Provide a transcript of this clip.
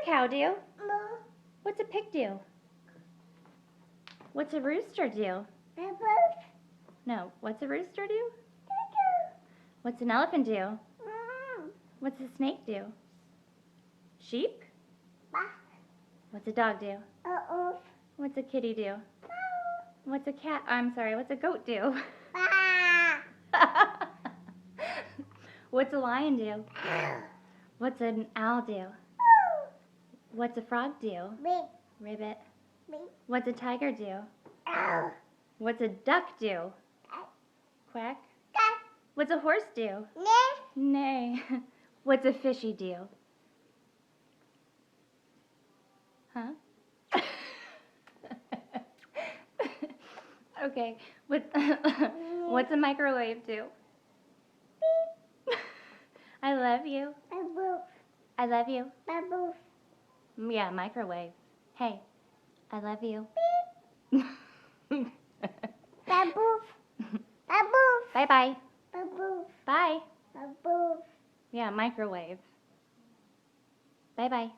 a cow do? What's a pig do? What's a rooster do? No, what's a rooster do? What's an elephant do? What's a snake do? Sheep? What's a dog do? What's a kitty do? What's a cat? I'm sorry, what's a goat do? What's a lion do? What's an owl do? What's a frog do? Ribbit. What's a tiger do? What's a duck do? Quack. What's a horse do? Nay. What's a fishy do? Huh? Okay. What's a microwave do? I love you. I love you. Yeah, microwave. Hey, I love you. Bye-bye. Bye. Yeah, microwave. Bye-bye.